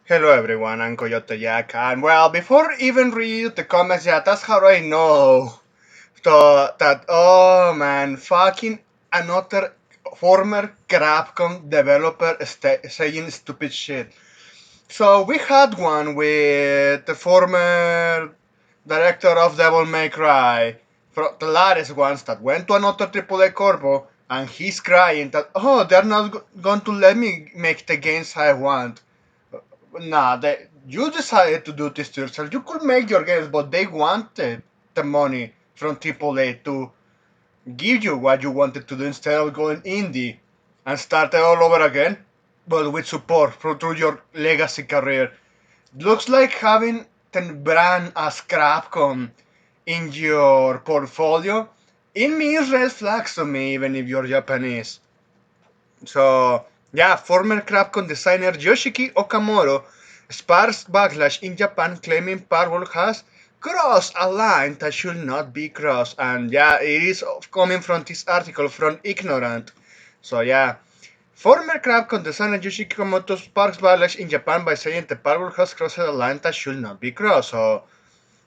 Hello everyone, I'm Coyote Jack, and well, before even read the comments, yeah, that's how I know oh man, fucking another former Crapcom developer saying stupid shit. So we had one with the former director of Devil May Cry, the latest ones that went to another AAA corpo, and he's crying that, oh, they're not going to let me make the games I want. Nah, you decided to do this to yourself. You could make your games, but they wanted the money from AAA to give you what you wanted to do instead of going indie and start all over again, but with support through your legacy career. Looks like having the brand as Crapcom in your portfolio. It means red flags to me, even if you're Japanese. So, yeah, former Crapcom designer Yoshiki Okamoto sparks backlash in Japan claiming palworld has crossed a line that should not be crossed. And yeah, it is coming from this article from Ignorant. So, yeah. Former Crapcom designer Yoshiki Okamoto sparks backlash in Japan by saying the palworld has crossed a line that should not be crossed. So,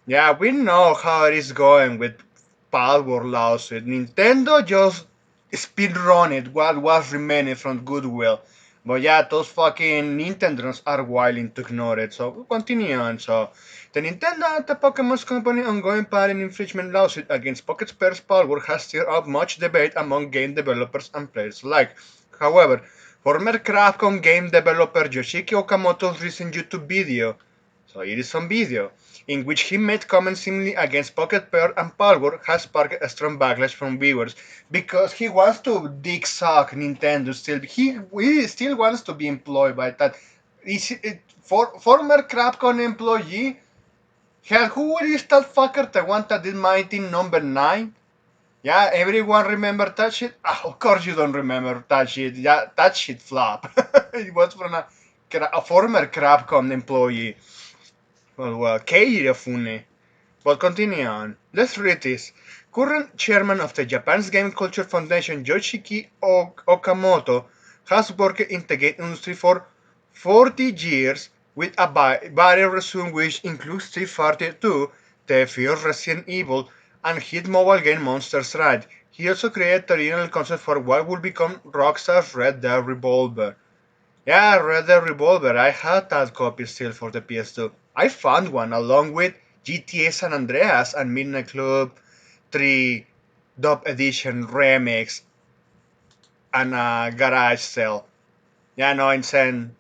yeah, we know how it is going with Palworld lawsuit. Nintendo just speedrun what was remaining from Goodwill. But yeah, those fucking Nintendos are willing to ignore it. So we'll continue on. So the Nintendo and the Pokemon's company ongoing patent infringement lawsuit against Pocket Spare's Palworld has stirred up much debate among game developers and players alike. However, former Capcom game developer Yoshiki Okamoto's recent YouTube video, so it is on video, in which he made comments seemingly against Pocket Pair and Palworld, has sparked a strong backlash from viewers because he wants to dick suck Nintendo still. He still wants to be employed by that. Former Capcom employee? Hell, who is that fucker? The one that did Mighty number 9? Yeah, everyone remember that shit? Ah, of course you don't remember that shit. Yeah, that shit flop. It was from a former Capcom employee. Well, Keiji Fune. But continue on. Let's read this. Current chairman of the Japan's Game Culture Foundation, Yoshiki Okamoto, has worked in the game industry for 40 years with a varied resume which includes Street Fighter 2, the first Resident Evil, and hit mobile game Monsters Ride. He also created the original concept for what would become Rockstar's Red Dead Revolver. Yeah, Red Dead Revolver. I had that copy still for the PS2. I found one along with GTA San Andreas and Midnight Club 3 Dub Edition Remix and a garage sale. Yeah, no, insane.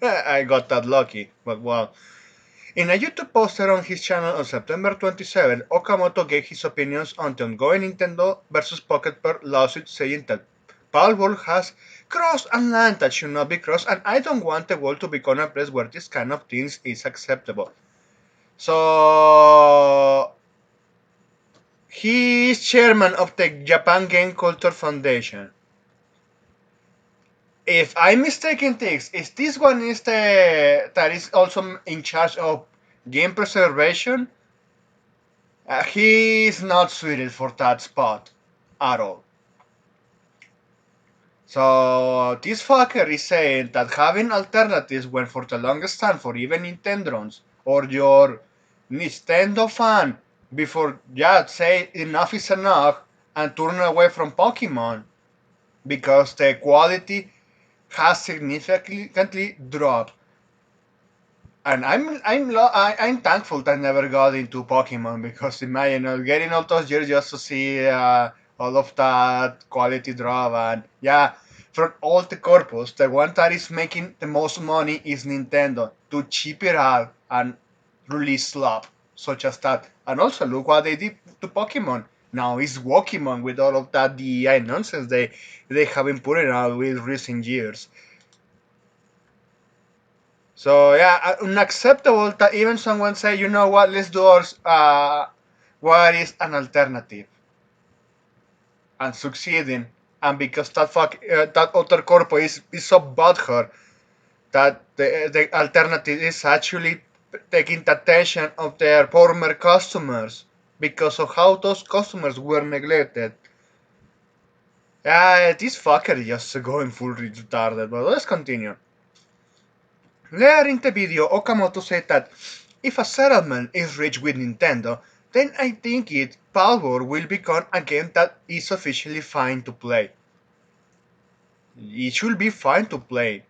I got that lucky, but well. In a YouTube poster on his channel on September 27, Okamoto gave his opinions on the ongoing Nintendo vs. Pocket Pair lawsuit, saying that Palworld has crossed a line that should not be crossed, and I don't want the world to become a place where this kind of things is acceptable. So he is chairman of the Japan Game Culture Foundation. If I'm mistaken things, is this one is the that is also in charge of game preservation? He's not suited for that spot at all. So this fucker is saying that having alternatives when for the longest time for even Nintendons or your Nintendo fan before say enough is enough and turn away from Pokemon because the quality has significantly dropped. And I'm thankful that I never got into Pokemon because imagine getting all those years just to see all of that quality drop and yeah, from all the corpus, the one that is making the most money is Nintendo to cheap it out and release slop such as that. And also look what they did to Pokemon. Now it's Pokemon with all of that DEI nonsense they have been putting out with recent years. So yeah, unacceptable that even someone say, you know what, let's do what is an alternative and succeeding, and because that other corpo is so butthurt that the alternative is actually taking the attention of their former customers because of how those customers were neglected. Yeah, this fucker is just going full retarded. But let's continue. Later in the video, Okamoto said that if a settlement is reached with Nintendo, then I think Palworld will become a game that is officially fine to play. It should be fine to play.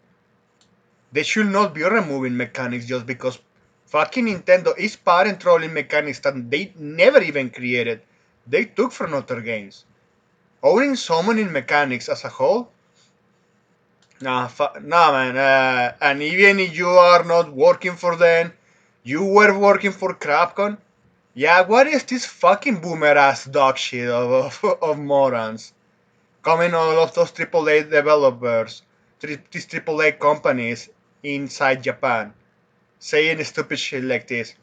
They should not be removing mechanics just because fucking Nintendo is parent trolling mechanics that they never even created. They took from other games. Owning summoning mechanics as a whole? Nah, man. And even if you are not working for them, you were working for Crapcom. Yeah, what is this fucking boomer ass dog shit of morons? Coming all of those AAA developers, these AAA companies inside Japan, saying stupid shit like this.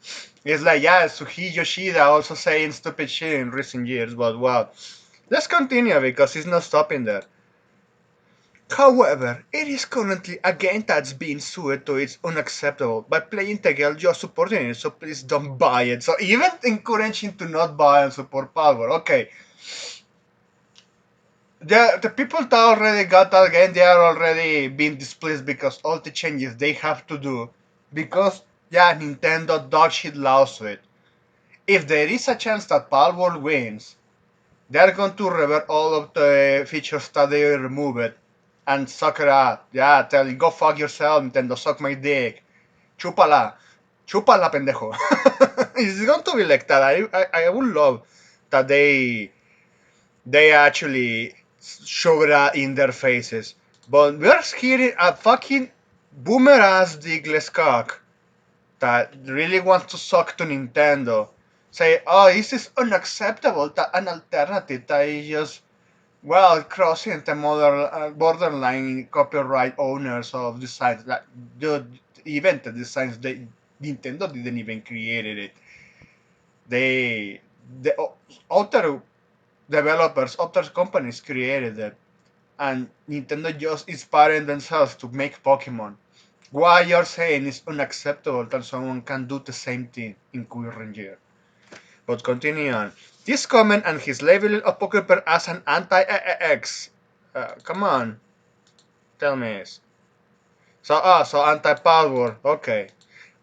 It's like, yeah, Suhi Yoshida also saying stupid shit in recent years, but well, let's continue because he's not stopping there. However, it is currently a game that's being sued to it's unacceptable. By playing the game, you're supporting it, so please don't buy it. So even encouraging to not buy and support Power. Okay, the people that already got that game, they are already being displeased because all the changes they have to do. Because, yeah, Nintendo dog shit lawsuit. If there is a chance that Palworld wins, they're going to revert all of the features that they removed and suck it up. Yeah, tell you, go fuck yourself, Nintendo, suck my dick. Chúpala. Chúpala, pendejo. It's going to be like that. I would love that they actually show that in their faces. But we're hearing a fucking boomer ass dickless cock that really wants to suck to Nintendo. Say, oh, this is unacceptable. That an alternative that is just, well, crossing the borderline copyright owners of designs. Like, dude, even the designs, Nintendo didn't even create it. The other developers, other companies created it. And Nintendo just inspiring themselves to make Pokemon. Why you're saying it's unacceptable that someone can do the same thing in current year? But continue on. This comment and his labeling of Pokepair as an anti-X. Come on, tell me this. So anti-power. Okay.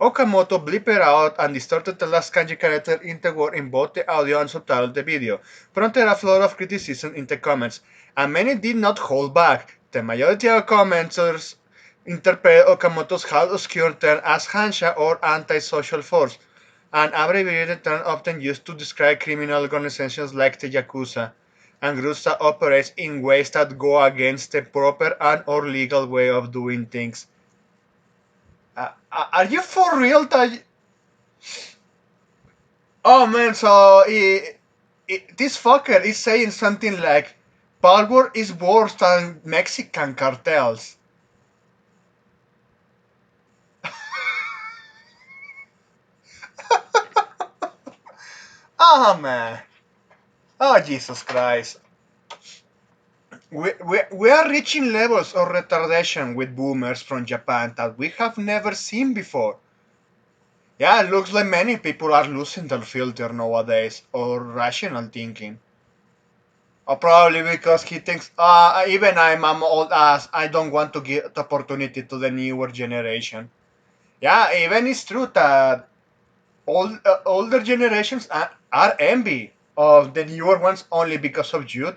Okamoto bleeped out and distorted the last kanji character in the word in both the audio and subtitle of the video, prompted a flood of criticism in the comments, and many did not hold back. The majority of commenters interpret Okamoto's half obscure term as hansha or anti-social force, an abbreviated term often used to describe criminal organizations like the Yakuza, and groups that operate in ways that go against the proper and or legal way of doing things. Are you for real? Oh man, so this fucker is saying something like Power is worse than Mexican cartels. Oh man. Oh Jesus Christ. We are reaching levels of retardation with boomers from Japan that we have never seen before. Yeah, it looks like many people are losing their filter nowadays, or rational thinking. Or probably because he thinks, even I'm old ass, I don't want to give the opportunity to the newer generation. Yeah, even it's true that older generations are envy of the newer ones only because of youth.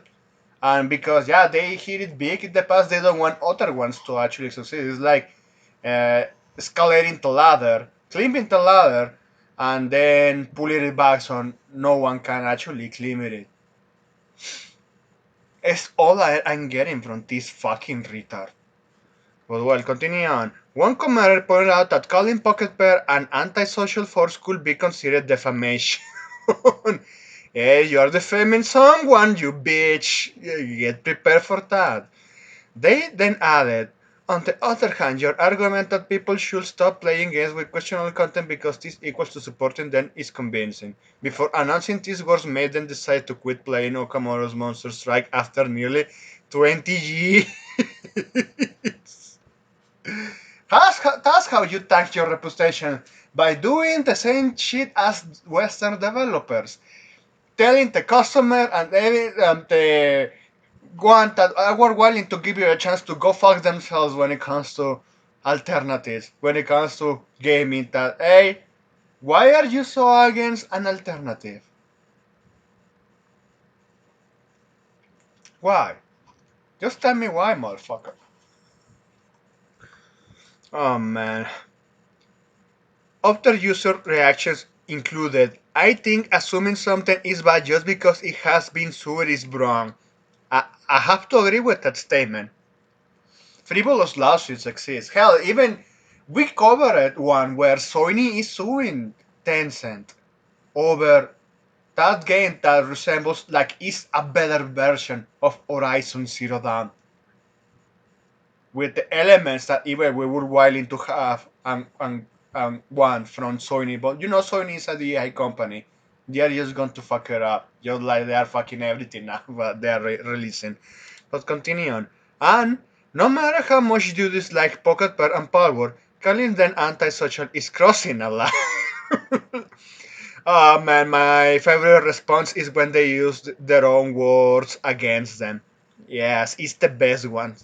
And because, yeah, they hit it big in the past, they don't want other ones to actually succeed. It's like uh, escalating the ladder, climbing the ladder, and then pulling it back so no one can actually climb it. It's all I'm getting from this fucking retard. But well, continue on. One commenter pointed out that calling Pocket Pair an antisocial force could be considered defamation. Hey, you're defaming someone, you bitch. Get prepared for that. They then added, on the other hand, your argument that people should stop playing games with questionable content because this equals to supporting them is convincing. Before announcing these words made them decide to quit playing Okamoto's Monster Strike after nearly 20 years. That's how you tank your reputation, by doing the same shit as Western developers. Telling the customer and the one that are willing to give you a chance to go fuck themselves when it comes to alternatives when it comes to gaming. That hey, why are you so against an alternative? Why? Just tell me why, motherfucker. Oh man. After user reactions included, I think assuming something is bad just because it has been sued is wrong. I have to agree with that statement. Frivolous lawsuits exist. Hell, even we covered one where Sony is suing Tencent over that game that resembles like is a better version of Horizon Zero Dawn with the elements that even we were willing to have and one from Sony. But you know Sony is a DI company. They are just going to fuck it up. Just like they are fucking everything now but they are releasing. But continue on. And no matter how much you dislike Pocket Pair and Palworld, calling them antisocial is crossing a line. Oh man, my favorite response is when they use their own words against them. Yes, it's the best one.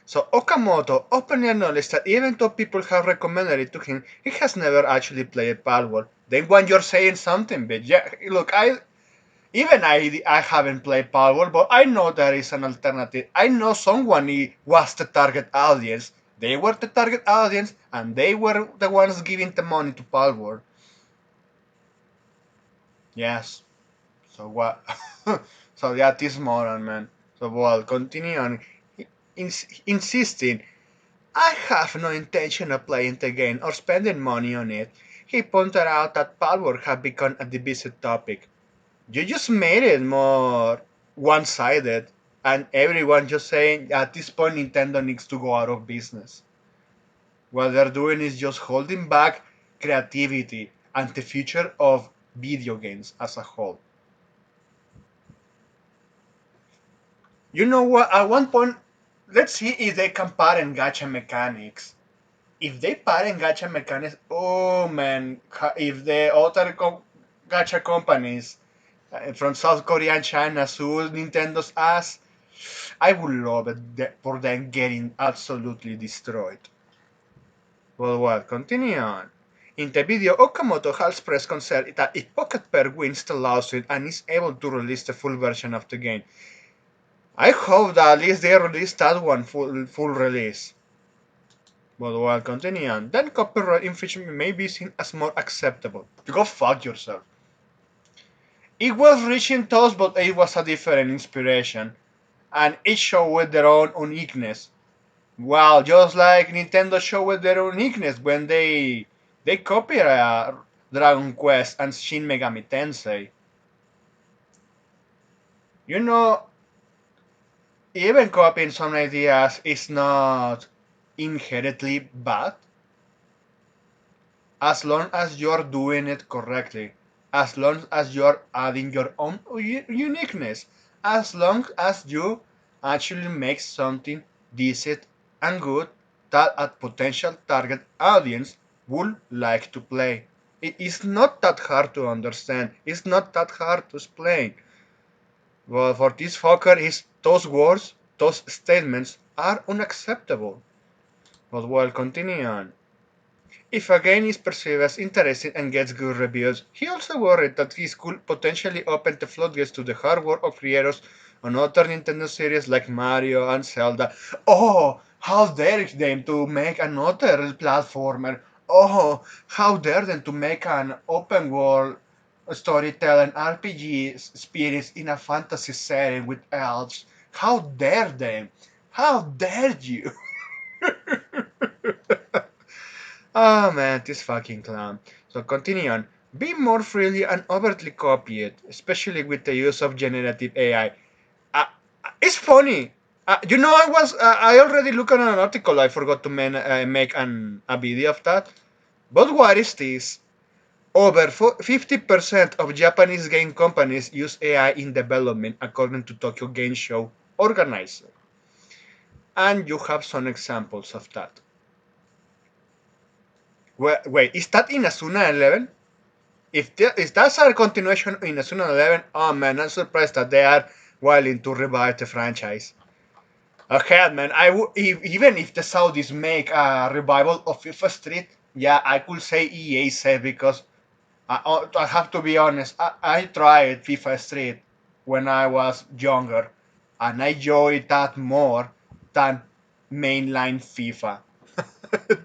So Okamoto openly acknowledged that even though people have recommended it to him, he has never actually played Palworld. Then when you're saying something, but yeah, look, I haven't played Palworld, but I know there is an alternative. I know someone was the target audience. They were the target audience, and they were the ones giving the money to Palworld. Yes. So what? So yeah, this moron, man. So well, continue on insisting I have no intention of playing the game or spending money on it. He pointed out that power had become a divisive topic. You just made it more one sided, and everyone just saying at this point Nintendo needs to go out of business. What they're doing is just holding back creativity and the future of video games as a whole. You know what? At one point, let's see if they can patent gacha mechanics. If they patent gacha mechanics, oh man, if the other gacha companies from South Korea and China sue Nintendo's ass, I would love it for them getting absolutely destroyed. Well, continue on. In the video, Okamoto has expressed concern that if Pocket Pair wins the lawsuit and is able to release the full version of the game, I hope that at least they release that one full release. But while continuing, then copyright infringement may be seen as more acceptable. You go fuck yourself. It was reaching thoughts, but it was a different inspiration, and each showed their own uniqueness. Well, just like Nintendo showed their uniqueness when they copied Dragon Quest and Shin Megami Tensei. You know, even copying some ideas is not inherently bad as long as you're doing it correctly, as long as you're adding your own uniqueness, as long as you actually make something decent and good that a potential target audience would like to play. It is not that hard to understand. It's not that hard to explain. Well, for this fucker, is those words, those statements are unacceptable. But well, continue on. If a game is perceived as interesting and gets good reviews, he also worried that this could potentially open the floodgates to the hardware of creators on other Nintendo series like Mario and Zelda. Oh, how dare them to make another platformer! Oh, how dare them to make an open world storytelling RPG experience in a fantasy setting with elves! How dare them! How dare you! Oh man, this fucking clown. So continue on. Be more freely and overtly copied, especially with the use of generative AI. Uh, it's funny. I already looked at an article. I forgot to make a video of that. But what is this? Over 50% of Japanese game companies use AI in development, according to Tokyo Game Show organizer. And you have some examples of that. Wait, is that in Asuna 11? If that's a continuation in Asuna 11, oh man, I'm surprised that they are willing to revive the franchise. Okay, man. Even if the Saudis make a revival of FIFA Street, yeah, I could say EA said because I have to be honest. I tried FIFA Street when I was younger, and I enjoyed that more than mainline FIFA.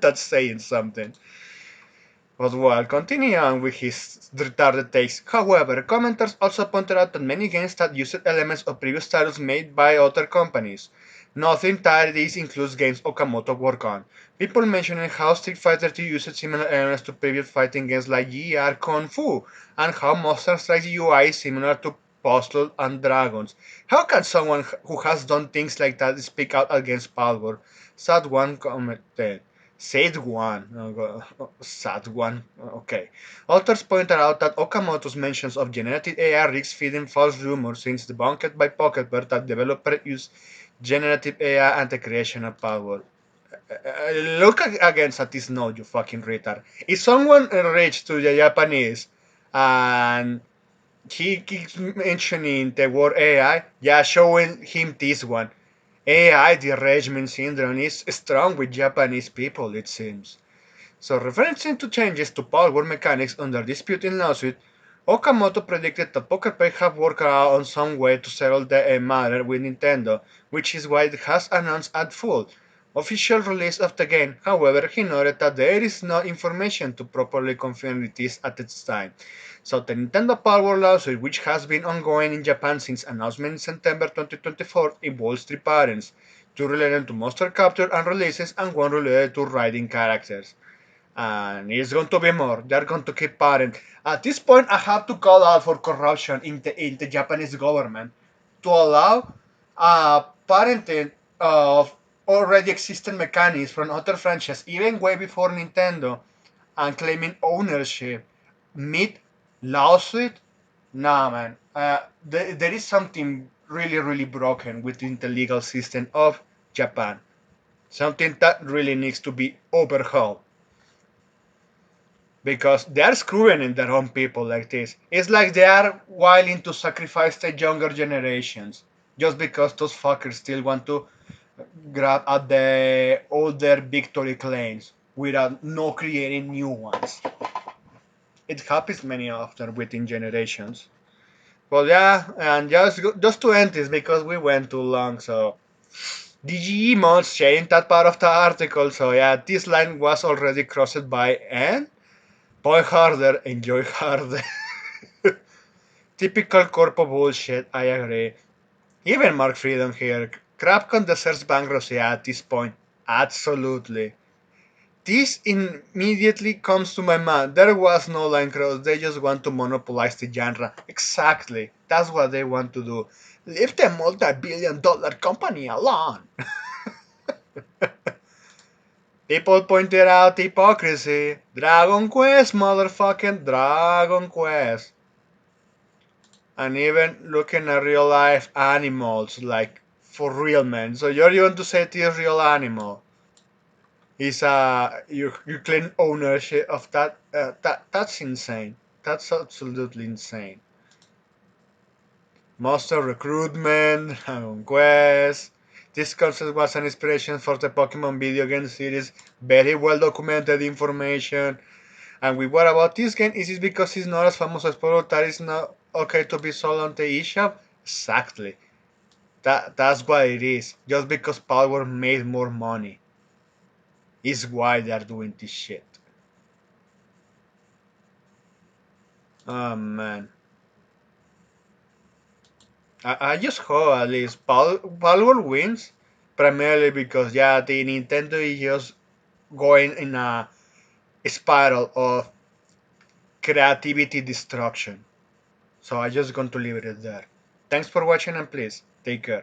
That's saying something. But while continuing with his retarded takes, however, commenters also pointed out that many games that used elements of previous titles made by other companies. Nothing that this includes games Okamoto worked on. People mentioning how Street Fighter 2 used similar elements to previous fighting games like GR Kung Fu, and how Monster Strike's UI is similar to Postal and Dragons. How can someone who has done things like that speak out against Palworld? Sad one commented. Said one. Sad one. Okay. Authors pointed out that Okamoto's mentions of generative AI risks feeding false rumors since debunked by Pocketbird that developers use generative AI and the creation of power. Look against at this note, you fucking retard. If someone reached to the Japanese and he keeps mentioning the word AI, yeah, showing him this one. AI derangement syndrome is strong with Japanese people, it seems. So, referencing to changes to power mechanics under dispute in lawsuit, Okamoto predicted that Poker Pay have worked out on some way to settle the matter with Nintendo, which is why it has announced at full official release of the game. However, he noted that there is no information to properly confirm it is at this time. So the Nintendo Power lawsuit, which has been ongoing in Japan since announcement in September 2024, involves three parents, two related to monster capture and releases and one related to riding characters. And it's going to be more. They're going to keep parent. At this point, I have to call out for corruption in the Japanese government to allow parenting of already existing mechanisms from other franchises, even way before Nintendo, and claiming ownership. Mid lawsuit? Nah, man. There is something really, really broken within the legal system of Japan. Something that really needs to be overhauled because they are screwing in their own people like this. It's like they are willing to sacrifice the younger generations just because those fuckers still want to grab at the older victory claims without no creating new ones. It happens many often within generations. But yeah, and just to end this because we went too long, so DGE mods changed that part of the article. So yeah, this line was already crossed by and boy harder, enjoy harder. Typical corpo bullshit, I agree. Even Mark Freedom here. Crapcon deserves bankruptcy at this point. Absolutely. This immediately comes to my mind. There was no line cross. They just want to monopolize the genre. Exactly. That's what they want to do. Leave the multi-billion-dollar company alone. People pointed out hypocrisy. Dragon Quest, motherfucking Dragon Quest. And even looking at real life animals, like for real men. So you're going to say this real animal is you claim ownership of that? That's insane. That's absolutely insane. Monster recruitment, quest. This concept was an inspiration for the Pokemon video game series. Very well documented information. And with what about this game? Is it because it's not as famous as Pokemon that it's not okay to be sold on the eShop? Exactly. That's what it is. Just because Power made more money is why they're doing this shit. Oh man. I just hope at least Power wins. Primarily because yeah, the Nintendo is just going in a spiral of creativity destruction. So I just going to leave it at there. Thanks for watching and please take care.